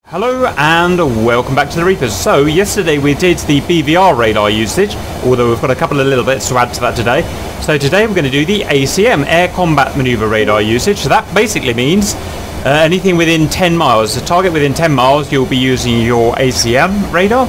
Hello and welcome back to the Reapers. So yesterday we did the BVR radar usage, although we've got a couple of little bits to add to that today. So today we're going to do the ACM, Air Combat Maneuver Radar usage. So that basically means anything within 10 miles. The target within 10 miles you'll be using your ACM radar.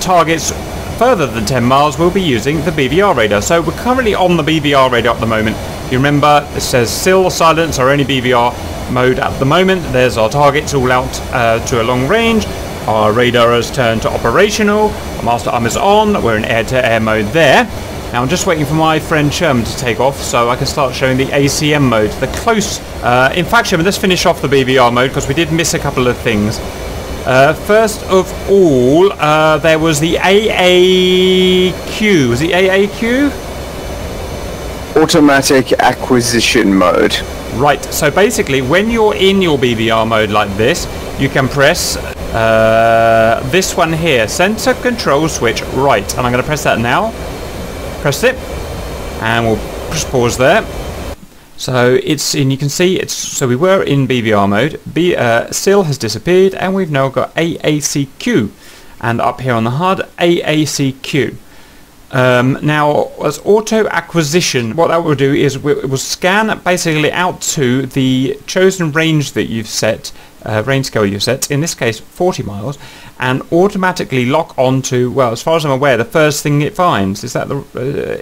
Targets further than 10 miles we'll be using the BVR radar. So we're currently on the BVR radar at the moment. You remember it says SIL, silence, or only BVR mode at the moment. There's our targets all out to a long range. Our radar has turned to operational. Our master arm is on. We're in air-to-air mode there. Now I'm just waiting for my friend Sherman to take off so I can start showing the ACM mode, the close. In fact, Sherman, let's finish off the BVR mode because we did miss a couple of things. First of all, there was the AAQ. Was it AAQ? Automatic acquisition mode. Right, so basically when you're in your BVR mode like this, you can press this one here, sensor control switch right, and I'm going to press that now. Press it, and we'll just pause there. So it's in, you can see it's, so we were in BVR mode, SIL has disappeared, and we've now got AACQ, and up here on the HUD, AACQ. Now, as auto acquisition, what that will do is it will scan basically out to the chosen range that you've set, range scale you've set, in this case 40 miles, and automatically lock onto, well, as far as I'm aware, the first thing it finds. Is that the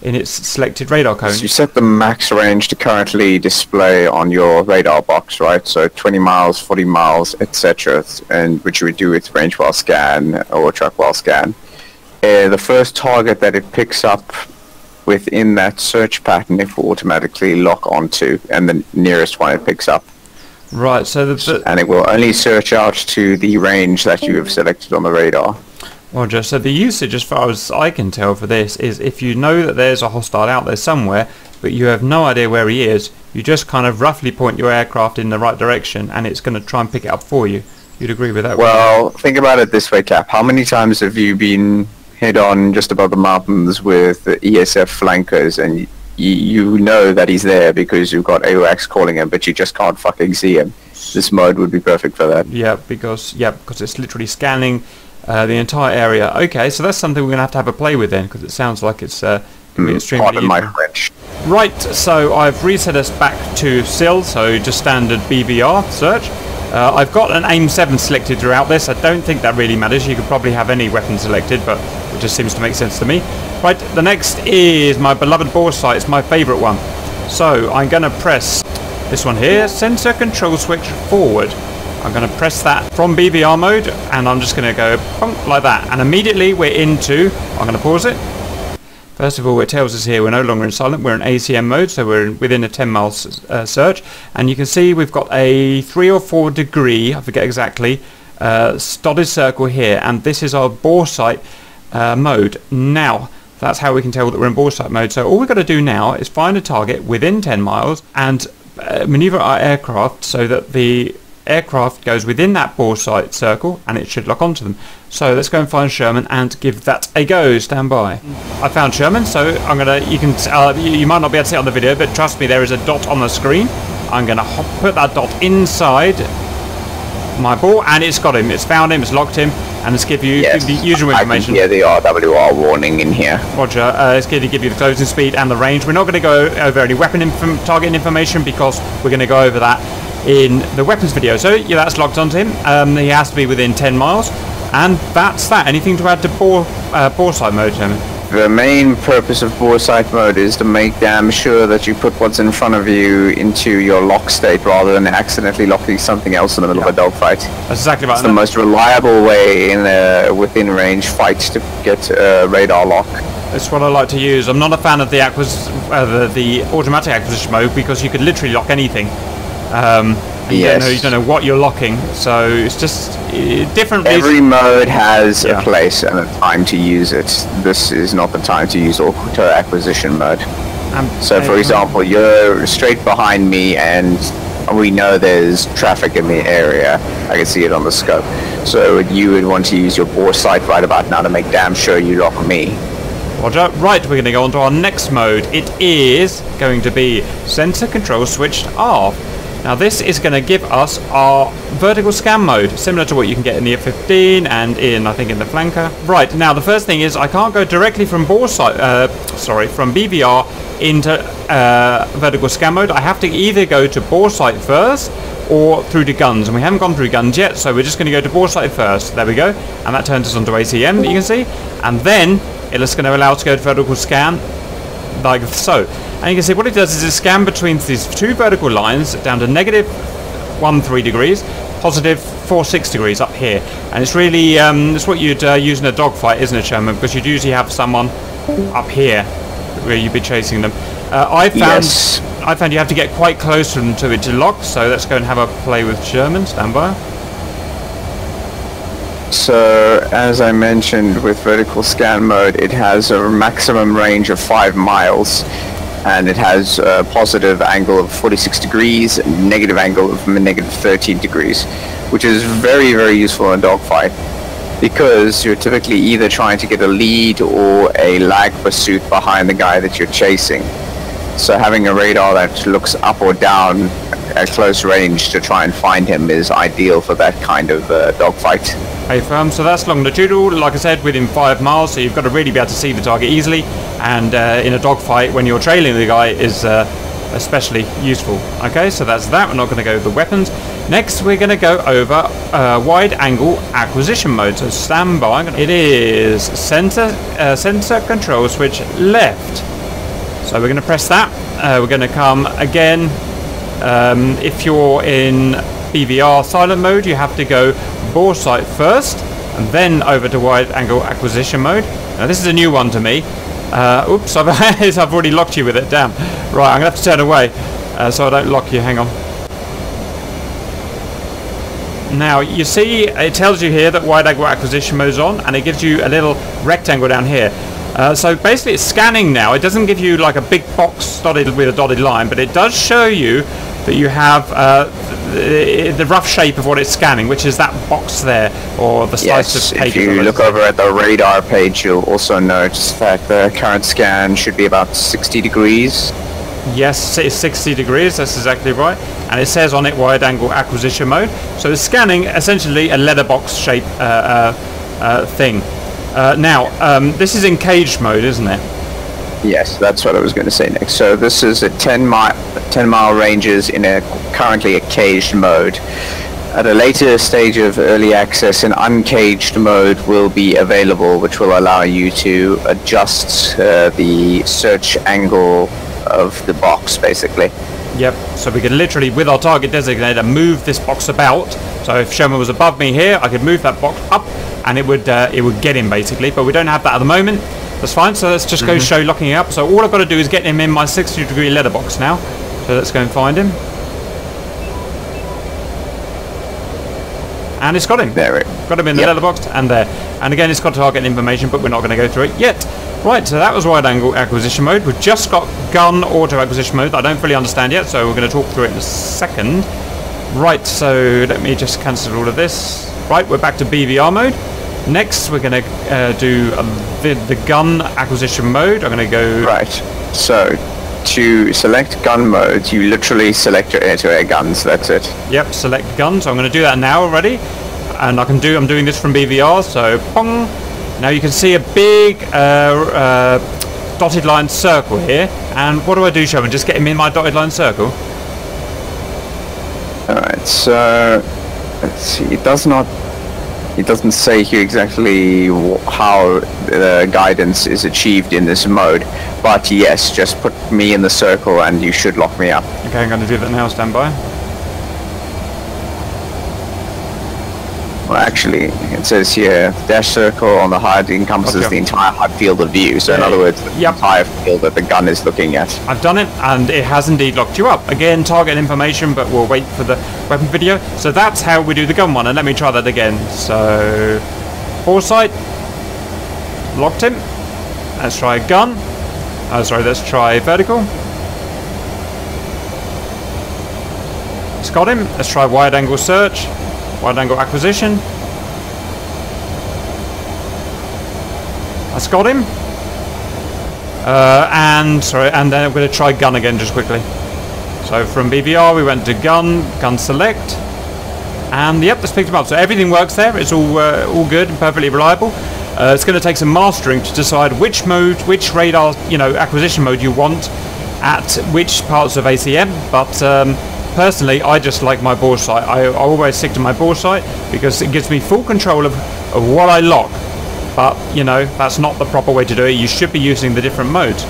in its selected radar cone? So you set the max range to currently display on your radar box, right? So 20 miles, 40 miles, etc., and which you would do with range while scan or truck while scan. The first target that it picks up within that search pattern, it will automatically lock onto, and the nearest one it picks up. Right, so and it will only search out to the range that you have selected on the radar. Roger, so the usage, as far as I can tell for this, is if you know that there's a hostile out there somewhere, but you have no idea where he is, you just kind of roughly point your aircraft in the right direction, and it's going to try and pick it up for you. You'd agree with that? Well, think about it this way, Cap. How many times have you been head on just above the mountains with the ESF flankers, and you know that he's there because you've got AWACS calling him, but you just can't fucking see him? This mode would be perfect for that. Yeah, because it's literally scanning the entire area. Okay, so that's something we're going to have a play with then, because it sounds like it's extremely pardon my French. Right, so I've reset us back to SIL, so just standard BVR search. I've got an AIM 7 selected throughout this. I don't think that really matters. You could probably have any weapon selected, but it just seems to make sense to me. Right, the next is my beloved Foresight. It's my favourite one. So I'm going to press this one here, sensor control switch forward. I'm going to press that from BVR mode, and I'm just going to go punk like that. And immediately we're into, I'm going to pause it. First of all, it tells us here we're no longer in silent, we're in ACM mode, so we're within a 10 mile search, and you can see we've got a 3 or 4 degree, I forget exactly, dotted circle here, and this is our Foresight mode. Now, that's how we can tell that we're in Foresight mode. So all we've got to do now is find a target within 10 miles and maneuver our aircraft so that the aircraft goes within that Foresight circle, and it should lock onto them. So let's go and find Sherman and give that a go. Stand by. I found Sherman, so I'm gonna. You can. You might not be able to see it on the video, but trust me, there is a dot on the screen. I'm gonna put that dot inside my ball, and it's got him. It's found him. It's locked him, and it's give you the usual information. I can hear the RWR warning in here. Roger. It's going to give you the closing speed and the range. We're not going to go over any weapon target information because we're going to go over that in the weapons video. So yeah, that's locked onto him. He has to be within 10 miles, and that's that. Anything to add to Foresight mode, Chairman? The main purpose of Foresight mode is to make damn sure that you put what's in front of you into your lock state rather than accidentally locking something else in the middle of a dogfight. That's exactly right. It's the most reliable way in a within range fight to get a radar lock. That's what I like to use. I'm not a fan of the automatic acquisition mode because you could literally lock anything. Yes. You don't know what you're locking, so it's just different. Every mode has a place and a time to use it. This is not the time to use auto acquisition mode. So for example, you're straight behind me and we know there's traffic in the area. I can see it on the scope. So you would want to use your Foresight right about now to make damn sure you lock me. Roger. Right, we're going to go on to our next mode. It is going to be sensor control switched off. Now this is going to give us our vertical scan mode, similar to what you can get in the F-15 and in, I think, in the flanker. Right, now the first thing is I can't go directly from from BVR into vertical scan mode. I have to either go to bore sight first or through to guns, and we haven't gone through guns yet, so we're just going to go to bore sight first. There we go, and that turns us onto ACM, you can see, and then it's going to allow us to go to vertical scan like so. And you can see what it does is it scans between these two vertical lines down to negative 13 degrees, positive 46 degrees up here, and it's really it's what you'd use in a dogfight, isn't it, Sherman? Because you'd usually have someone up here where you'd be chasing them. I found you have to get quite close to them to it to lock, so let's go and have a play with Sherman. Stand by. So, as I mentioned, with vertical scan mode, it has a maximum range of 5 miles, and it has a positive angle of 46 degrees, and negative angle of negative 13 degrees, which is very, very useful in a dogfight, because you're typically either trying to get a lead or a lag pursuit behind the guy that you're chasing. So having a radar that looks up or down at close range to try and find him is ideal for that kind of dogfight. Hey firm, so that's longitudinal, like I said, within 5 miles, so you've got to really be able to see the target easily, and in a dogfight when you're trailing the guy is especially useful. Okay, so that's that. We're not going to go over the weapons. Next we're going to go over wide angle acquisition mode, so stand by. It is sensor control switch left. So we're going to press that. We're going to come again. If you're in BVR silent mode, you have to go bore sight first and then over to wide angle acquisition mode. Now this is a new one to me. Oops, I've already locked you with it. Damn. Right, I'm going to have to turn away so I don't lock you. Hang on. Now you see it tells you here that wide angle acquisition mode is on, and it gives you a little rectangle down here. So basically it's scanning now. It doesn't give you like a big box dotted with a dotted line, but it does show you that you have the rough shape of what it's scanning, which is that box there, or the slice of paper. If you look over at the radar page, you'll also notice that the current scan should be about 60 degrees. Yes, it's 60 degrees, that's exactly right. And it says on it wide angle acquisition mode. So it's scanning essentially a letterbox shape thing. Now, this is in caged mode, isn't it? Yes, that's what I was going to say next. So this is a 10 mile ranges in currently a caged mode. At a later stage of early access, an uncaged mode will be available, which will allow you to adjust the search angle of the box, basically. Yep, so we can literally, with our target designator, move this box about. So if Sherman was above me here, I could move that box up and it would get him, basically. But we don't have that at the moment. That's fine, so let's just go show locking it up. So all I've got to do is get him in my 60 degree letterbox now. So let's go and find him. And it's got him. There. Got him in the letterbox and there. And again, it's got target information, but we're not going to go through it yet. Right, so that was wide angle acquisition mode. We've just got gun auto acquisition mode that I don't fully understand yet, so we're going to talk through it in a second. Right, so let me just cancel all of this. Right, we're back to BVR mode. Next, we're going to do the gun acquisition mode. I'm going to go... Right, so to select gun mode, you literally select your air-to-air guns, that's it. Yep, select guns. So I'm going to do that now already. And I'm doing this from BVR, so pong. Now you can see a big dotted line circle here. And what do, Sherman? Just get him in my dotted line circle? Alright, so let's see. It doesn't say here exactly how the guidance is achieved in this mode, but yes, just put me in the circle and you should lock me up. Okay, I'm going to do that now. Stand by. Well, actually, it says here, dash circle on the HUD encompasses the entire HUD field of view. So in other words, the entire field that the gun is looking at. I've done it, and it has indeed locked you up. Again, target information, but we'll wait for the weapon video. So that's how we do the gun one, and let me try that again. So, Foresight, locked him. Let's try gun. Let's try vertical. It's got him. Let's try wide angle search. Wide angle acquisition. That's got him. And then I'm going to try gun again just quickly. So from BVR we went to gun select, and yep, this picked them up. So everything works there. It's all good and perfectly reliable. It's going to take some mastering to decide which mode, which radar, acquisition mode you want at which parts of ACM. But personally, I just like my bore sight. I always stick to my bore sight because it gives me full control of what I lock. But that's not the proper way to do it. You should be using the different modes.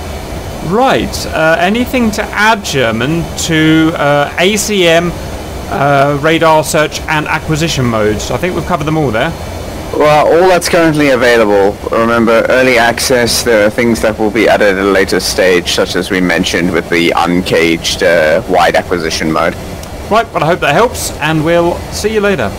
Right. Anything to add, German, to ACM radar search and acquisition modes? I think we've covered them all there. Well, all that's currently available. Remember, early access, there are things that will be added at a later stage, such as we mentioned with the uncaged wide acquisition mode. Right, well I hope that helps, and we'll see you later.